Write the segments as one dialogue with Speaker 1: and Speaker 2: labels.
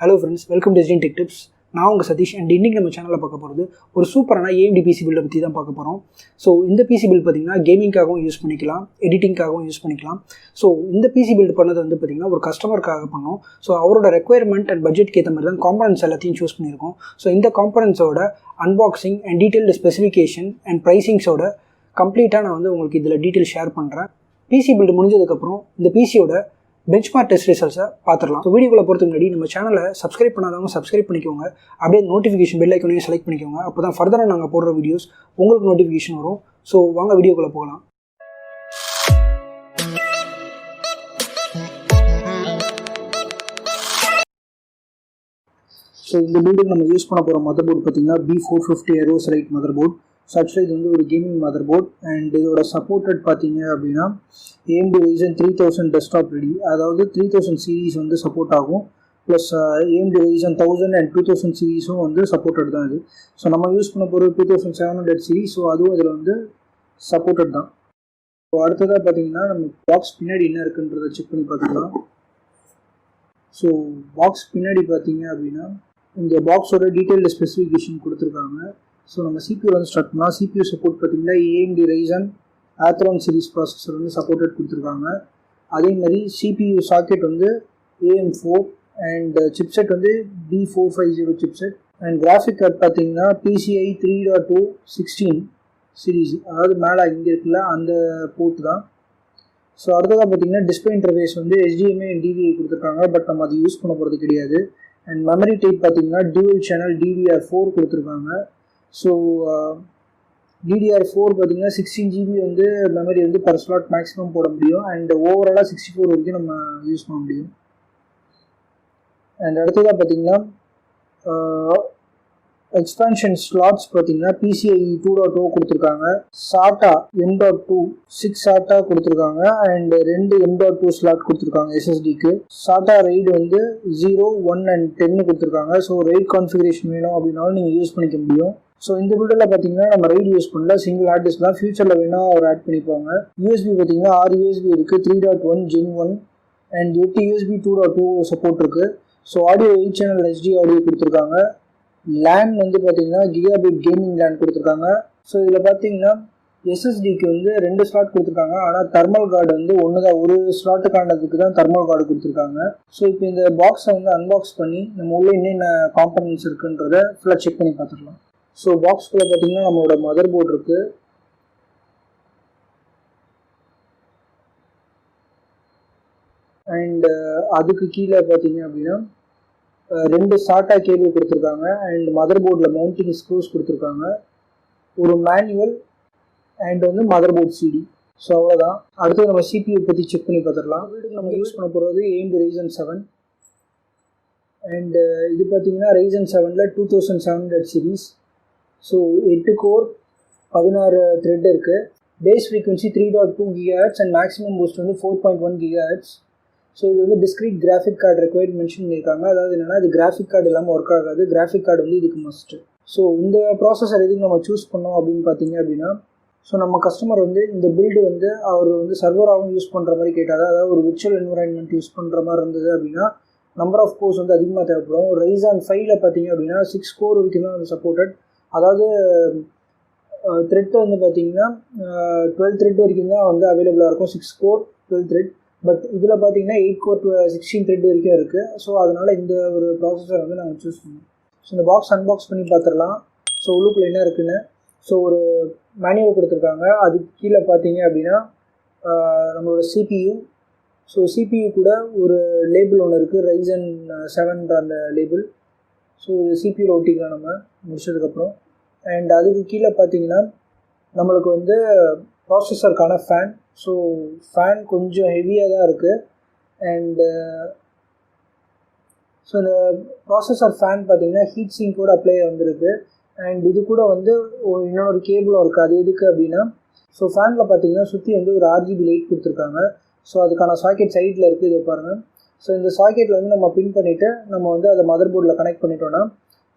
Speaker 1: Hello friends, welcome to Disney Tech Tips. நான் உங்கள் Satish and இன்றைக்கி நம்ம சேனலில் பார்க்க போகிறது ஒரு சூப்பரான AMD பிசி பில்டை பற்றி தான் பார்க்க போகிறோம். ஸோ இந்த பிசி பில்ட் பார்த்திங்கன்னா கேமிங்காகவும் யூஸ் பண்ணிக்கலாம், எடிட்டிங்காகவும் யூஸ் பண்ணிக்கலாம். ஸோ இந்த பிசி பில்ட் பண்ணது வந்து பார்த்திங்கன்னா ஒரு கஸ்டமருக்காக பண்ணோம். ஸோ அவரோட ரெக்குயர்மெண்ட் அண்ட் பட்ஜெட்க்கு ஏற்ற மாதிரி தான் காம்பனன்ட்ஸ் எல்லாத்தையும் சூஸ் பண்ணியிருக்கோம். ஸோ இந்த காம்பனன்ட்ஸோட unboxing and detailed specification and ப்ரைசிங்ஸோட கம்ப்ளீட்டாக நான் வந்து உங்களுக்கு இதில் டீட்டெயில் ஷேர் பண்ணுறேன். பிசி பில்டு முடிஞ்சதுக்கப்புறம் இந்த பிசியோட பெஞ்ச்மார்க் டெஸ்ட் ரிசல்ட்ஸை பார்த்துடலாம். ஸோ வீடியோக்குள்ள போகிறதுக்கு முன்னாடி நம்ம சேனலை சப்ஸ்கிரைப் பண்ணாதவங்க சப்ஸ்கிரைப் பண்ணிக்கோங்க. அப்படியே நோட்டிஃபிகேஷன் பெல் ஐக்கனையும் செலக்ட் பண்ணிக்கோங்க. அப்போ தான் ஃபர்தராக நாங்கள் போடுற வீடியோஸ் உங்களுக்கு நோட்டிஃபிகேஷன் வரும். ஸோ வாங்க வீடியோக்குள்ளே போகலாம். ஸோ இந்த பில்டிங் நம்ம யூஸ் பண்ண போகிற மதர் போர்டு பார்த்திங்கன்னா B450 Aerosolite mother board. So ஆக்சுவலாக இது வந்து ஒரு கேமிங் மதர் போர்ட் அண்ட் இதோட சப்போர்ட்டட் பார்த்தீங்க அப்படின்னா AMD Ryzen 3000 டெஸ்க்டாப் ரெடி, அதாவது 3000 சீரீஸ் வந்து சப்போர்ட் ஆகும். ப்ளஸ் AMD Ryzen 1000 அண்ட் 2000 சீரீஸும் வந்து சப்போர்ட்டட் தான் இது. ஸோ நம்ம யூஸ் பண்ண போகிற 2700 சீரீஸ், ஸோ அதுவும் இதில் வந்து சப்போர்ட்டட் தான். ஸோ அடுத்ததாக பார்த்தீங்கன்னா நம்ம பாக்ஸ் பின்னாடி என்ன இருக்குன்றதை செக் பண்ணி பார்த்துக்கலாம். ஸோ பாக்ஸ் பின்னாடி பார்த்தீங்க அப்படின்னா இந்த பாக்ஸோட டீட்டெயில்டு ஸ்பெசிஃபிகேஷன் கொடுத்துருக்காங்க. ஸோ நம்ம CPU வந்து ஸ்டார்ட் பண்ணலாம். CPU சப்போர்ட் பார்த்திங்கன்னா AMD Ryzen Atheron series processor வந்து சப்போர்ட்டட் கொடுத்துருக்காங்க. அதே மாதிரி CPU சாக்கெட் வந்து AM4 அண்ட் சிப்செட் வந்து B450 chipset and graphic card பார்த்திங்கன்னா PCI 3.2 16 சீரீஸ், அதாவது மேலே இங்கே இருக்குல்ல அந்த போர்ட் தான். ஸோ அடுத்ததாக பார்த்திங்கன்னா டிஸ்பிளே இன்டர்ஃபேஸ் வந்து HDMI அண்ட் DVI கொடுத்துருக்காங்க, பட் நம்ம அதை யூஸ் பண்ண போகிறது கிடையாது. அண்ட் மெமரி டைப் பார்த்திங்கன்னா டியூவல் சேனல் DDR4 கொடுத்துருக்காங்க. ஸோ DDR4 பார்த்திங்கன்னா 16 GB வந்து மெமரி வந்து பர் ஸ்லாட் மேக்ஸிமம் போட முடியும் அண்ட் ஓவராலாக 64 வரைக்கும் நம்ம யூஸ் பண்ண முடியும். அண்ட் அடுத்ததாக பார்த்திங்கன்னா எக்ஸ்பான்ஷன் ஸ்லாட்ஸ் பார்த்திங்கன்னா PCIe 2.0 கொடுத்துருக்காங்க, SATA M.2 6 SATA கொடுத்துருக்காங்க அண்ட் 2 M.2 ஸ்லாட் கொடுத்துருக்காங்க SSDக்கு. SATA RAID வந்து 0, 1 அண்ட் 10 கொடுத்துருக்காங்க. ஸோ RAID கான்ஃபிகரேஷன் வேணும் அப்படின்னாலும் நீங்கள் யூஸ் பண்ணிக்க முடியும். ஸோ இந்த பில்டில் பார்த்தீங்கன்னா நம்ம RAID யூஸ் பண்ணல, சிங்கிள் ஹார்ட் டிஸ்க் தான். ஃபியூச்சரில் வேணால் அவர் ஆட் பண்ணிப்பாங்க. USB பார்த்தீங்கன்னா 6 USB இருக்குது, 3.1 Gen 1 அண்ட் 8 USB 2.2 சப்போர்ட் இருக்குது. So audio 8 channel HD audio கொடுத்துருக்காங்க. லேன் வந்து பார்த்தீங்கன்னா கிகாபிட் கேமிங் லேன் கொடுத்துருக்காங்க. ஸோ இதில் பார்த்தீங்கன்னா SSDக்கு வந்து 2 ஸ்லாட் கொடுத்துருக்காங்க, ஆனால் தெர்மல் கார்டு வந்து ஒன்று தான், ஒரு ஸ்லாட்டுக்கானதுக்கு தான் தெர்மல் கார்டு கொடுத்துருக்காங்க. ஸோ இப்போ இந்த பாக்ஸை வந்து அன்பாக்ஸ் பண்ணி நம்ம உள்ள என்னென்ன காம்பனன்ட்ஸ் இருக்குன்றதை ஃபுல்லாக செக் பண்ணி பார்த்துக்கலாம். ஸோ பாக்ஸ்குள்ளே பார்த்தீங்கன்னா நம்மளோட மதர் போர்டு இருக்குது. அண்ட் அதுக்கு கீழே பார்த்தீங்க அப்படின்னா 2 SATA கேபிள் கொடுத்துருக்காங்க அண்ட் மதர் போர்டில் மவுண்டிங் ஸ்க்ரூஸ் கொடுத்துருக்காங்க, ஒரு மேனுவல் அண்ட் வந்து மதர் போர்ட் CD. ஸோ அவ்வளோதான். அடுத்து நம்ம CPU பற்றி செக் பண்ணி பார்த்துடலாம். வீட்டுக்கு நம்ம யூஸ் பண்ண போகிறது AMD Ryzen 7 அண்ட் இது பார்த்தீங்கன்னா Ryzen 7ல் 2700 சீரீஸ். ஸோ 8 கோர் 16 த்ரெட் இருக்குது. Base frequency 3.2 GHz and maximum boost வந்து 4.1 GHz. ஸோ இது வந்து discrete graphic card required mention பண்ணியிருக்காங்க. அதாவது என்னென்னா இது கிராஃபிக் கார்டு இல்லாமல் ஒர்க் ஆகாது, கிராஃபிக் கார்டு வந்து இதுக்கு மஸ்ட்டு. ஸோ இந்த ப்ராசஸர் எதுக்கு நம்ம சூஸ் பண்ணோம் அப்படின்னு பார்த்தீங்க அப்படின்னா, ஸோ நம்ம கஸ்டமர் வந்து இந்த பில்டு வந்து அவர் வந்து சர்வராகவும் யூஸ் பண்ணுற மாதிரி கேட்டாங்க, அதாவது ஒரு விர்ச்சுவல் என்விரான்மெண்ட் யூஸ் பண்ணுற மாதிரி இருந்தது அப்படின்னா நம்பர் ஆஃப் கோர்ஸ் வந்து அதிகமாக தேவைப்படும். Ryzen 5ல் பார்த்தீங்க அப்படின்னா 6 கோர் வரைக்கும் தான் வந்து சப்போர்ட்டட், அதாவது த்ரெட் வந்து பார்த்தீங்கன்னா 12 த்ரெட் வரைக்கும் தான் வந்து அவைலபிளாக இருக்கும், 6 கோர் 12 த்ரெட். பட் இதில் பார்த்தீங்கன்னா 8 கோர் 16 த்ரெட் வரைக்கும் இருக்குது. ஸோ அதனால் இந்த ஒரு ப்ராசஸர் வந்து நாங்கள் சூஸ் பண்ணோம். ஸோ இந்த பாக்ஸ் அன்பாக்ஸ் பண்ணி பார்த்துடலாம். ஸோ உள்ளுக்குள்ளே என்ன இருக்குன்னு. ஸோ ஒரு மேனுவல் கொடுத்துருக்காங்க. அதுக்கு கீழே பார்த்தீங்க அப்படின்னா நம்மளோட CPU. ஸோ CPU கூட ஒரு லேபிள் ஒன்று இருக்குது, Ryzen 7 அந்த லேபிள். ஸோ இது CPUவில் ஒட்டிக்கலாம் நம்ம முடிச்சதுக்கப்புறம். அண்ட் அதுக்கு கீழே பார்த்தீங்கன்னா நம்மளுக்கு வந்து ப்ராசஸருக்கான ஃபேன். ஸோ ஃபேன் கொஞ்சம் ஹெவியாக தான் இருக்குது. அண்டு ஸோ இந்த ப்ராசஸர் ஃபேன் பார்த்தீங்கன்னா ஹீட் சிங்கோட அப்ளை வந்துருக்கு. அண்ட் இது கூட வந்து இன்னொரு கேபிளும் இருக்குது. அது எதுக்கு அப்படின்னா, ஸோ ஃபேனில் பார்த்தீங்கன்னா சுற்றி வந்து ஒரு RGB லைட் கொடுத்துருக்காங்க. ஸோ அதுக்கான சாக்கெட் சைடில் இருக்குது, இதை பாருங்கள். ஸோ இந்த சாக்கெட்டில் வந்து நம்ம பின் பண்ணிவிட்டு நம்ம வந்து அதை மதர் போர்டில் கனெக்ட் பண்ணிட்டோன்னா,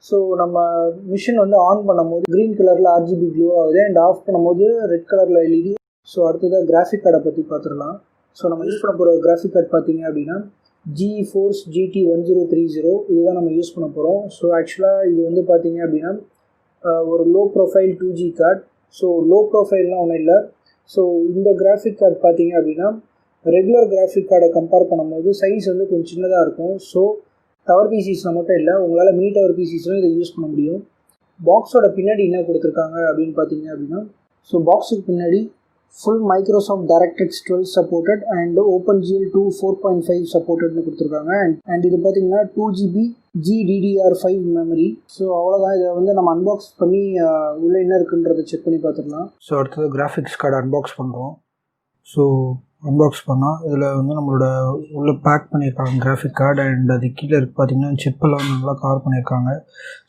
Speaker 1: ஸோ நம்ம மிஷின் வந்து ஆன் பண்ணும்போது க்ரீன் கலரில் RGB க்ளோ ஆகுது அண்ட் ஆஃப் பண்ணும்போது ரெட் கலரில் LED. ஸோ அடுத்ததாக கிராஃபிக் கார்டை பற்றி பார்த்துடலாம். ஸோ நம்ம யூஸ் பண்ண போகிற கிராஃபிக் கார்டு பார்த்தீங்க அப்படின்னா GeForce GT 1030 இதுதான் நம்ம யூஸ் பண்ண போகிறோம். ஸோ ஆக்சுவலாக இது வந்து பார்த்தீங்க அப்படின்னா ஒரு low profile 2G card. So low ப்ரொஃபைல்லாம் ஒன்றும் இல்லை. ஸோ இந்த கிராஃபிக் கார்டு பார்த்தீங்க அப்படின்னா ரெகுலர் கிராஃபிக் கார்டை கம்பேர் பண்ணும்போது சைஸ் வந்து கொஞ்சம் சின்னதாக இருக்கும். ஸோ டவர் பிசிஸில் மட்டும் இல்லை, உங்களால் மினி டவர் பிசிஸ்லையும் இதை யூஸ் பண்ண முடியும். பாக்ஸோட பின்னாடி என்ன கொடுத்துருக்காங்க அப்படின்னு பார்த்தீங்க அப்படின்னா, ஸோ பாக்ஸுக்கு பின்னாடி full Microsoft DirectX 12 supported and OpenGL 2 4.5 சப்போர்ட்டட்னு கொடுத்துருக்காங்க. அண்ட் இது பார்த்தீங்கன்னா 2GB GDDR5 மெமரி. ஸோ அவ்வளோதான். இதை வந்து நம்ம அன்பாக்ஸ் பண்ணி உள்ளே என்ன இருக்குன்றதை செக் பண்ணி பார்த்துக்கலாம். ஸோ அடுத்தது கிராஃபிக்ஸ் கார்டு அன்பாக்ஸ் பண்ணுறோம். ஸோ அன்பாக்ஸ் பண்ணால் இதில் வந்து நம்மளோட உள்ளே பேக் பண்ணியிருக்காங்க கிராஃபிக் கார்டு. அண்ட் அது கீழே இருக்குது பார்த்தீங்கன்னா சிப்பெல்லாம் வந்து நல்லா கவர் பண்ணியிருக்காங்க.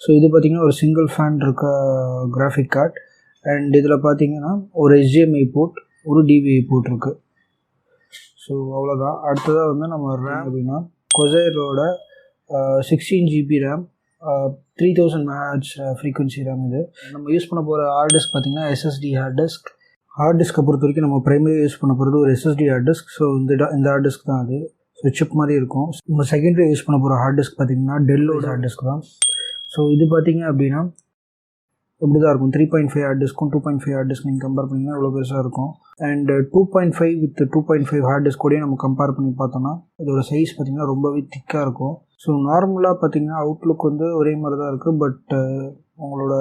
Speaker 1: ஸோ இது பார்த்திங்கன்னா ஒரு சிங்கிள் ஃபேன் இருக்க கிராஃபிக் கார்டு. அண்ட் இதில் பார்த்தீங்கன்னா ஒரு HDMI போர்ட், ஒரு DVI போர்ட் இருக்குது. ஸோ அவ்வளோதான். அடுத்ததாக வந்து நம்ம ரேம் அப்படின்னா கொசைரோட 16GB RAM, 3000 MHz frequency RAM. இது நம்ம யூஸ் பண்ண போகிற ஹார்ட் டிஸ்க் பார்த்திங்கன்னா SSD ஹார்ட் டிஸ்க். ஹார்ட் டிஸ்க்கை பொறுத்த வரைக்கும் நம்ம ப்ரைமரி யூஸ் பண்ண போகிறது ஒரு SSD ஹார்ட் டிஸ்க். ஸோ இந்த ஹார்ட் டிஸ்க் தான் அது. ஸோ சிப் மாதிரி இருக்கும். நம்ம செகண்டரி யூஸ் பண்ண போகிற ஹார்ட் டிஸ்க் பார்த்திங்கன்னா டெல்லோட ஹார்ட் டிஸ்க் தான். ஸோ இது பார்த்திங்க அப்படின்னா இப்படி தான் இருக்கும். 3.5 ஹார்ட் டிஸ்க்கும் 2.5 ஹார்ட் டிஸ்க் நீங்கள் கம்பேர் பண்ணிங்கன்னா இவ்வளோ பெருசாக இருக்கும். அண்ட் 2.5 வித் 2.5 ஹார்ட் டிஸ்க் கூடயே நம்ம கம்பேர் பண்ணி பார்த்தோம்னா இதோட சைஸ் பார்த்திங்கன்னா ரொம்பவே திக்காக இருக்கும். ஸோ நார்மலாக பார்த்திங்கன்னா அவுட்லுக் வந்து ஒரே மாதிரி தான் இருக்குது. பட் உங்களோட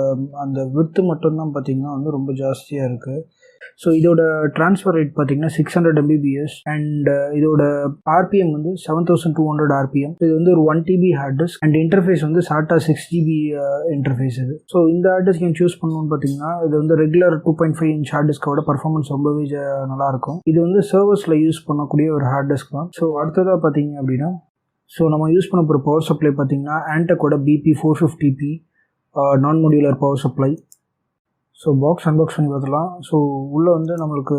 Speaker 1: அந்த விட்த்து மட்டும்தான் பார்த்திங்கன்னா வந்து ரொம்ப ஜாஸ்தியாக இருக்குது. ஸோ இதோட ட்ரான்ஸ்ஃபர் ரேட் பார்த்திங்கன்னா 600 Mbps அண்ட் இதோட RPM வந்து 7200 RPM. இது வந்து ஒரு 1TB hard disk and interface வந்து SATA 6GB இன்டர்ஃபேஸ் இது. ஸோ இந்த ஹார்ட் டிஸ்க் நீங்கள் சூஸ் பண்ணணும்னு பார்த்தீங்கன்னா இது வந்து ரெகுலர் 2.5 inch ஹார்ட் டிஸ்கோட பர்ஃபார்மன்ஸ் ரொம்பவே நல்லாயிருக்கும். இது வந்து சர்வர்ஸில் யூஸ் பண்ணக்கூடிய ஒரு ஹார்ட் டிஸ்க் தான். ஸோ அடுத்ததாக பார்த்தீங்க அப்படின்னா ஸோ நம்ம யூஸ் பண்ண போகிற பவர் சப்ளை பார்த்திங்கன்னா ஆன்டெக்கோட BP450P non modular power supply. So box unbox பண்ணி பார்த்துலாம். ஸோ உள்ளே வந்து நம்மளுக்கு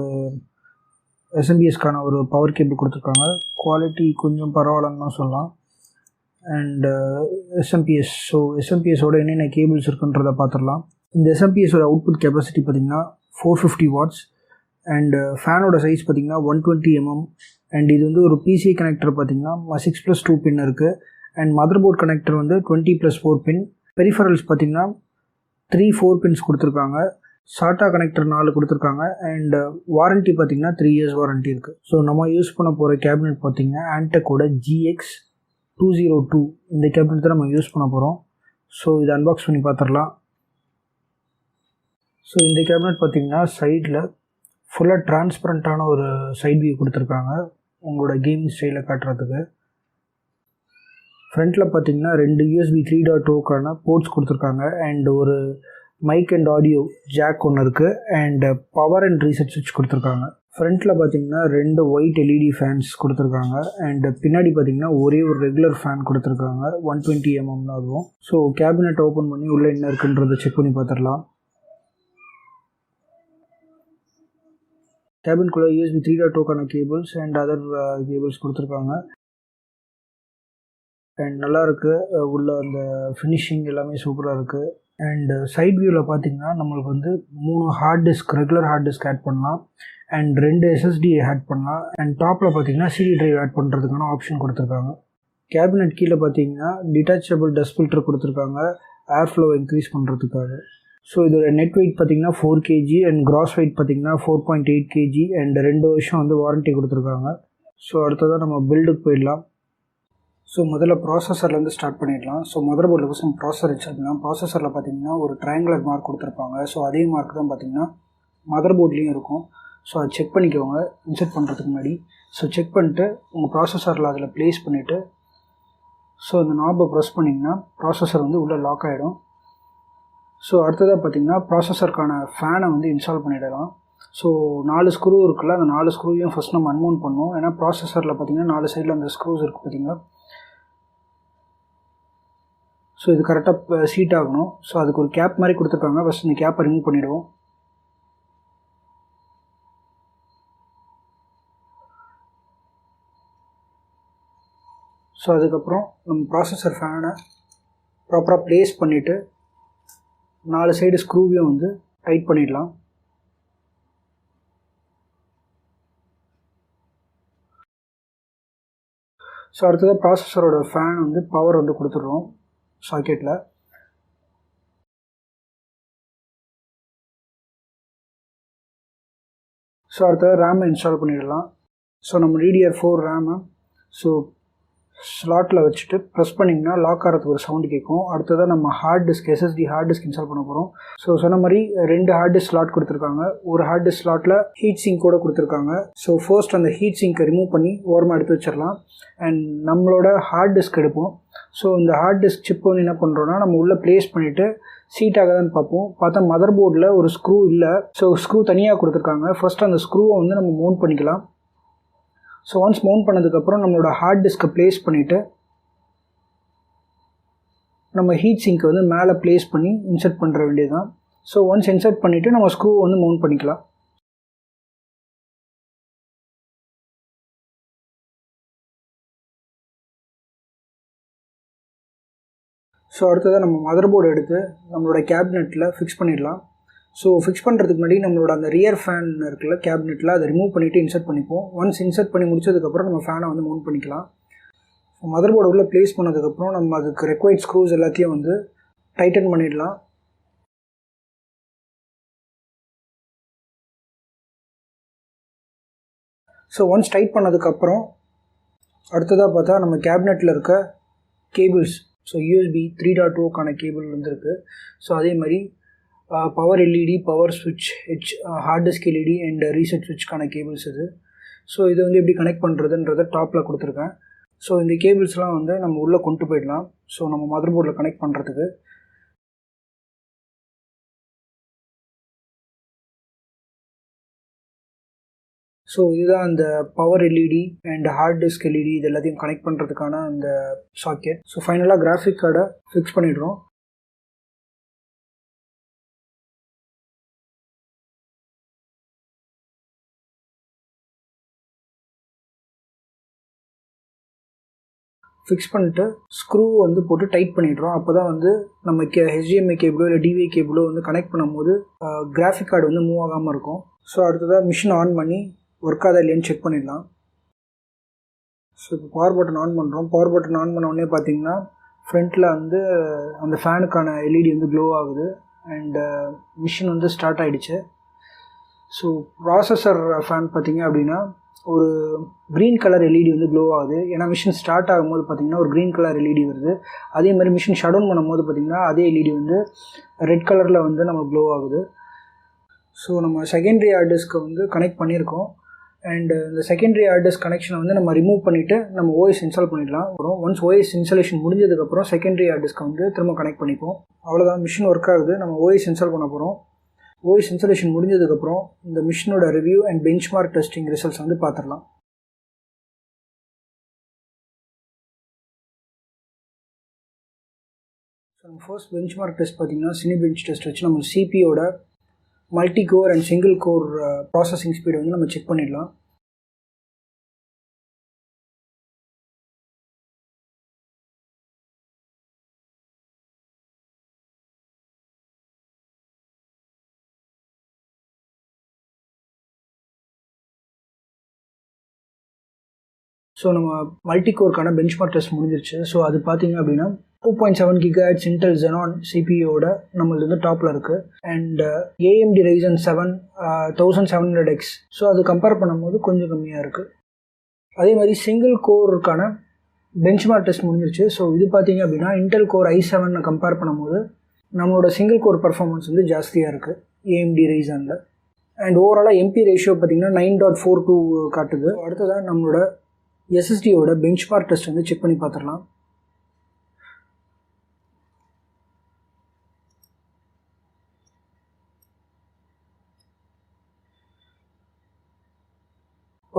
Speaker 1: SMPSக்கான ஒரு பவர் கேபிள் கொடுத்துருக்காங்க. குவாலிட்டி கொஞ்சம் பரவாயில்லன்னு தான் சொல்லலாம். And SMPS. ஸோ SMPSோட என்னென்ன கேபிள்ஸ் இருக்குன்றதை பார்த்துடலாம். இந்த SMPSோட அவுட்புட் கெப்பாசிட்டி பார்த்திங்கன்னா 450 watts அண்டு ஃபேனோட சைஸ் பார்த்திங்கன்னா 120 mm. அண்ட் இது வந்து ஒரு PCI கனெக்டர் பார்த்திங்கன்னா 6+2 பின் இருக்குது. அண்ட் மதர் போர்ட் கனெக்டர் வந்து 20+4 பின். பெரிஃபரல்ஸ் பார்த்திங்கன்னா 3-4 பின்ஸ் கொடுத்துருக்காங்க. SATA கனெக்டர் 4 கொடுத்துருக்காங்க. அண்ட் வாரண்ட்டி பார்த்திங்கன்னா 3 years வாரண்ட்டி இருக்குது. ஸோ நம்ம யூஸ் பண்ண போகிற கேபினெட் பார்த்திங்கன்னா ஆன்டெக்கோட GX202 இந்த கேபினெட் தான் நம்ம யூஸ் பண்ண போகிறோம். ஸோ இதை அன்பாக்ஸ் பண்ணி பார்த்துடலாம். ஸோ இந்த கேபினெட் பார்த்திங்கன்னா சைடில் ஃபுல்லாக டிரான்ஸ்பரண்ட்டான ஒரு சைட் வியூ கொடுத்துருக்காங்க உங்களோட கேமிங் ஸ்டைலில் காட்டுறதுக்கு. ஃப்ரண்ட்டில் பார்த்தீங்கன்னா 2 USB 3.0க்கான போர்ட்ஸ் கொடுத்துருக்காங்க. அண்ட் ஒரு மைக் அண்ட் ஆடியோ ஜாக் ஒன்று இருக்குது. அண்ட் பவர் அண்ட் ரீசெட் சுவிட்ச் கொடுத்துருக்காங்க. ஃப்ரண்ட்டில் பார்த்தீங்கன்னா 2 ஒயிட் LED ஃபேன்ஸ் கொடுத்துருக்காங்க. அண்ட் பின்னாடி பார்த்தீங்கன்னா ஒரே ஒரு ரெகுலர் ஃபேன் கொடுத்துருக்காங்க. 120 mm தான் அதுவும். ஸோ கேபினெட் ஓப்பன் பண்ணி உள்ளே என்ன இருக்குன்றதை செக் பண்ணி பார்த்துடலாம். கேபின்குள்ளே USB 3.0க்கான கேபிள்ஸ் அண்ட் அதர் கேபிள்ஸ் கொடுத்துருக்காங்க. அண்ட் நல்லாயிருக்கு. உள்ள அந்த ஃபினிஷிங் எல்லாமே சூப்பராக இருக்குது. அண்ட் சைட் வியூவில் பார்த்திங்கன்னா நம்மளுக்கு வந்து 3 hard disk regular hard disk add பண்ணலாம். அண்ட் 2 SSD ஆட் பண்ணலாம். அண்ட் டாப்பில் பார்த்திங்கன்னா CD ட்ரைவ் ஆட் பண்ணுறதுக்கான ஆப்ஷன் கொடுத்துருக்காங்க. கேபினெட் கீழே பார்த்திங்கன்னா டிட்டாச்சபிள் டஸ்ட் ஃபில்டர் கொடுத்துருக்காங்க ஏர் ஃப்ளோ இன்க்ரீஸ் பண்ணுறதுக்காக. ஸோ இதோட நெட் வெயிட் பார்த்திங்கன்னா 4 kg அண்ட் கிராஸ் வெயிட் பார்த்திங்கன்னா 4.8 kg. அண்ட் 2 வருஷம் வந்து வாரண்ட்டி கொடுத்துருக்காங்க. ஸோ அடுத்ததாக நம்ம பில்டுக்கு போயிடலாம். ஸோ முதல்ல ப்ராசஸர்லேருந்து ஸ்டார்ட் பண்ணிடலாம். ஸோ மதர் போர்டில் ஃபஸ்ட் நம்ம ப்ராசஸர் வச்சுருக்கலாம். ப்ராசஸரில் பார்த்திங்கன்னா ஒரு ட்ரையாங்குலர் மார்க் கொடுத்துருப்பாங்க. ஸோ அதே மார்க் தான் பார்த்திங்கன்னா மதர் போர்ட்லேயும் இருக்கும். ஸோ அதை செக் பண்ணிக்கோங்க இன்செர்ட் பண்ணுறதுக்கு முன்னாடி. ஸோ செக் பண்ணிட்டு உங்கள் ப்ராசஸரில் அதில் ப்ளேஸ் பண்ணிவிட்டு ஸோ அந்த நாபை ப்ரெஸ் பண்ணிங்கன்னா ப்ராசஸர் வந்து உள்ளே லாக் ஆகிடும். ஸோ அடுத்ததாக பார்த்திங்கன்னா ப்ராசஸருக்கான ஃபேனை வந்து இன்ஸ்டால் பண்ணிடலாம். ஸோ 4 ஸ்க்ரூ இருக்குல்ல, அந்த 4 ஸ்க்ரூவையும் ஃபஸ்ட் நம்ம அன்மவுண்ட் பண்ணுவோம். ஏன்னா ப்ராசஸரில் பார்த்திங்கன்னா 4 சைடில் அந்த ஸ்க்ரூஸ் இருக்குது பார்த்திங்களா. ஸோ இது கரெக்டாக சீட் ஆகணும். ஸோ அதுக்கு ஒரு கேப் மாதிரி கொடுத்துருக்காங்க. ஃபஸ்ட் இந்த கேப்பை ரிமூவ் பண்ணிவிடுவோம். ஸோ அதுக்கப்புறம் நம்ம ப்ராசஸர் ஃபேனை ப்ராப்பராக ப்ளேஸ் பண்ணிவிட்டு 4 சைடு ஸ்க்ரூவையும் வந்து டைட் பண்ணிடலாம். ஸோ அடுத்தது ப்ராசஸரோட ஃபேன் வந்து பவர் வந்து கொடுத்துட்றோம் சாக்கெட்டில். ஸோ அடுத்தது ரேமை இன்ஸ்டால் பண்ணிடலாம். ஸோ நம்ம DDR4 ரேமை ஸோ ஸ்லாட்டில் வச்சுட்டு ப்ரெஸ் பண்ணிங்கன்னா லாக் ஆகிறதுக்கு ஒரு சவுண்டு கேட்கும். அடுத்ததாக நம்ம hard disk SSD hard disk install பண்ண போகிறோம். ஸோ சொன்ன மாதிரி 2 ஹார்ட் டிஸ்க் ஸ்லாட் கொடுத்துருக்காங்க. ஒரு ஹார்ட் டிஸ்க் ஸ்லாட்டில் ஹீட் சிங்க் கூட கொடுத்துருக்காங்க. ஸோ ஃபர்ஸ்ட் அந்த ஹீட் சிங்கை ரிமூவ் பண்ணி ஓரமாக எடுத்து வச்சிடலாம். அண்ட் நம்மளோட ஹார்ட் டிஸ்க் எடுப்போம். ஸோ இந்த ஹார்ட் டிஸ்க் சிப் வந்து என்ன பண்ணுறோன்னா நம்ம உள்ளே ப்ளேஸ் பண்ணிவிட்டு சீட் ஆகாதான்னு பார்ப்போம். பார்த்தா மதர் போர்டில் ஒரு ஸ்க்ரூ இல்லை. ஸோ ஸ்க்ரூ தனியாக கொடுத்துருக்காங்க. ஃபர்ஸ்ட் அந்த ஸ்க்ரூவை வந்து நம்ம மவுண்ட் பண்ணிக்கலாம். ஸோ ஒன்ஸ் மவுண்ட் பண்ணதுக்கப்புறம் நம்மளோட ஹார்ட் டிஸ்க்கை ப்ளேஸ் பண்ணிவிட்டு நம்ம ஹீட் சிங்க்கை வந்து மேலே ப்ளேஸ் பண்ணி இன்சர்ட் பண்ணுற வேண்டியது தான். ஸோ ஒன்ஸ் இன்சர்ட் பண்ணிவிட்டு நம்ம ஸ்க்ரூவை வந்து மவுண்ட் பண்ணிக்கலாம். ஸோ அடுத்ததாக நம்ம மதர் போர்டு எடுத்து நம்மளோட கேபினெட்டில் ஃபிக்ஸ் பண்ணிடலாம். ஸோ ஃபிக்ஸ் பண்ணுறதுக்கு முன்னாடி நம்மளோட அந்த ரியர் ஃபேன் இருக்குல்ல கேபினெட்டில் அதை ரிமூவ் பண்ணிவிட்டு இன்சர்ட் பண்ணிப்போம். ஒன்ஸ் இன்சர்ட் பண்ணி முடிச்சதுக்கப்புறம் நம்ம ஃபேனை வந்து மவுண்ட் பண்ணிக்கலாம். ஸோ மதர் போர்டு உள்ளே ப்ளேஸ் பண்ணதுக்கப்புறம் நம்ம அதுக்கு ரெக்வயர்ட் ஸ்க்ரூஸ் எல்லாத்தையும் வந்து டைட்டன் பண்ணிடலாம். ஸோ ஒன்ஸ் டைட் பண்ணதுக்கப்புறம் அடுத்ததாக பார்த்தா நம்ம கேபினெட்டில் இருக்க கேபிள்ஸ், ஸோ USB 3.0க்கான கேபிள் வந்துருக்கு. ஸோ அதே மாதிரி பவர் LED, பவர் ஸ்விட்ச், hard disk LED and reset ஸ்விட்ச்க்கான கேபிள்ஸ் இது. ஸோ இதை வந்து எப்படி கனெக்ட் பண்ணுறதுன்றதை டாப்பில் கொடுத்துருக்கேன். ஸோ இந்த கேபிள்ஸ்லாம் வந்து நம்ம உள்ளே கொண்டு போயிடலாம். ஸோ நம்ம மதர் போர்டில் கனெக்ட் பண்ணுறதுக்கு. ஸோ இதுதான் அந்த power LED and heart disk LED இது எல்லாத்தையும் கனெக்ட் பண்ணுறதுக்கான அந்த சாக்கெட். ஸோ ஃபைனலாக கிராஃபிக் கார்டை ஃபிக்ஸ் பண்ணிடுறோம். ஃபிக்ஸ் பண்ணிட்டு ஸ்க்ரூ வந்து போட்டு டைட் பண்ணிடுறோம். அப்போ தான் வந்து நம்ம HDMI கேபிளோ இல்லை DVI கேபிளோ வந்து கனெக்ட் பண்ணும்போது கிராஃபிக் கார்டு வந்து மூவ் ஆகாமல் இருக்கும். ஸோ அடுத்ததாக மிஷின் ஆன் பண்ணி ஒர்க் ஆகுதா இல்லையான்னு செக் பண்ணிடலாம். ஸோ இப்போ பவர் பட்டன் ஆன் பண்ணுறோம். பவர் பட்டன் ஆன் பண்ண உடனே பார்த்தீங்கன்னா ஃப்ரண்ட்டில் வந்து அந்த ஃபேனுக்கான LED வந்து க்ளோ ஆகுது அண்ட் மிஷின் வந்து ஸ்டார்ட் ஆகிடுச்சு. ஸோ ப்ராசஸர் ஃபேன் பார்த்திங்க அப்படின்னா ஒரு க்ரீன் கலர் LED வந்து க்ளோ ஆகுது. ஏன்னா மிஷின் ஸ்டார்ட் ஆகும்போது பார்த்திங்கன்னா ஒரு க்ரீன் கலர் LED வருது. அதே மாதிரி மிஷின் ஷட் டவுன் பண்ணும்போது பார்த்திங்கன்னா அதே LED வந்து ரெட் கலரில் வந்து நம்ம க்ளோ ஆகுது. ஸோ நம்ம செகண்டரி ஹார்ட் டிஸ்க்கை வந்து கனெக்ட் பண்ணியிருக்கோம். அண்ட் இந்த செகண்டரி ஹார்ட் டிஸ்க் கனெக்ஷனை வந்து நம்ம ரிமூவ் பண்ணிவிட்டு நம்ம OS இன்ஸ்டால் பண்ணிடலாம். வரும் ஒன்ஸ் OS இன்ஸ்டாலேஷன் முடிஞ்சதுக்கப்புறம் செகண்டரி ஹார்ட் டிஸ்க்கை வந்து திரும்ப கனெக்ட் பண்ணிப்போம். அவ்வளோதான், மிஷின் ஒர்க் ஆகுது. நம்ம OS இன்ஸ்டால் பண்ண போகிறோம். OS இன்ஸ்டாலேஷன் முடிஞ்சதுக்கப்புறம் இந்த மிஷினோட review and benchmark testing results வந்து பார்த்துடலாம். ஸோ நம்ம ஃபர்ஸ்ட் பெஞ்ச்மார்க் டெஸ்ட் பார்த்திங்கன்னா சினிபெஞ்ச் டெஸ்ட் வச்சு நம்ம CPயோட multi core and single core processing ஸ்பீடை வந்து நம்ம செக் பண்ணிடலாம். ஸோ நம்ம மல்டி கோர்க்கான பெஞ்ச்மார்க் டெஸ்ட் முடிஞ்சிருச்சு. ஸோ அது பார்த்தீங்க அப்படின்னா 2.7 GHz Intel Xenon CPUவோட நம்மளது வந்து டாப்பில் இருக்குது. And AMD Ryzen 7 1700X. So அது கம்பேர் பண்ணும்போது கொஞ்சம் கம்மியாக இருக்குது. அதே மாதிரி சிங்கிள் கோருக்கான பெஞ்ச்மார்க் டெஸ்ட் முடிஞ்சிருச்சு. ஸோ இது பார்த்தீங்க அப்படின்னா இன்டெல் கோர் i7 கம்பேர் பண்ணும்போது நம்மளோட சிங்கிள் கோர் பர்ஃபார்மன்ஸ் வந்து ஜாஸ்தியாக இருக்குது AMD Ryzenல. அண்ட் ஓவராலாக MP ரேஷியோ பார்த்திங்கன்னா 9.42 காட்டுது. அடுத்ததாக நம்மளோட SSDயோட பெஞ்ச்மார்க் டெஸ்ட் வந்து செக் பண்ணி பார்த்துடலாம்.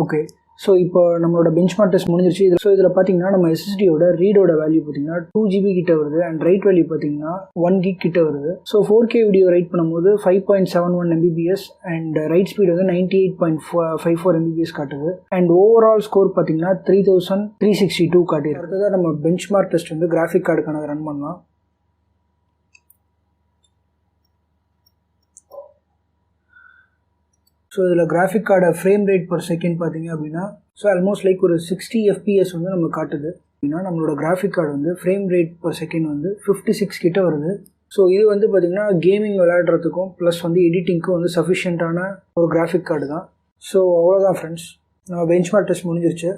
Speaker 1: ஓகே, ஸோ இப்போ நம்மளோட பெஞ்ச்மார்க் டெஸ்ட் முடிஞ்சிருச்சு. இதில் பார்த்தீங்கன்னா நம்ம SSDயோட ரீடோட வேல்யூ பார்த்தீங்கன்னா 2 GB கிட்ட வருது அண்ட் ரைட் வேல்யூ பார்த்தீங்கன்னா 1 GB கிட்ட வருது. ஸோ 4K வீடியோ ரைட் பண்ணும்போது 5.71 Mbps அண்ட் ரைட் ஸ்பீட் வந்து 98.54 Mbps காட்டுது. அண்ட் ஓவரால் ஸ்கோர் பார்த்தீங்கன்னா 3362 காட்டிருக்கு. அடுத்ததாக நம்ம பெஞ்ச்மார்க் டெஸ்ட் வந்து கிராஃபிக் கார்டுக்கான ரன் பண்ணலாம். ஸோ இதில் கிராஃபிக் கார்டை ஃப்ரேம் ரேட் பர் செகண்ட் பார்த்தீங்க அப்படின்னா ஸோ ஆல்மோஸ்ட் லைக் ஒரு 60 FPS வந்து நம்ம காட்டுது. அப்படின்னா நம்மளோட கிராஃபிக் கார்டு வந்து ஃப்ரேம் ரேட் பர் செகண்ட் வந்து 56 கிட்ட வருது. ஸோ இது வந்து பார்த்திங்கன்னா கேமிங் விளையாடுறதுக்கும் ப்ளஸ் வந்து எடிட்டிங்க்கும் வந்து சஃபிஷியண்ட்டான ஒரு கிராஃபிக் கார்டு தான். ஸோ அவ்வளோதான் ஃப்ரெண்ட்ஸ், நம்ம பெஞ்ச்மார்க் டெஸ்ட் முடிஞ்சிருச்சு.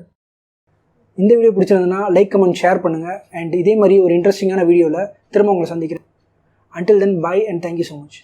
Speaker 1: இந்த வீடியோ பிடிச்சிருந்ததுன்னா லைக், கமெண்ட், ஷேர் பண்ணுங்கள். அண்ட் இதே மாதிரி ஒரு இன்ட்ரெஸ்டிங்கான வீடியோவில் திரும்ப உங்களை சந்திக்கிறேன். Until then, bye and thank you so much.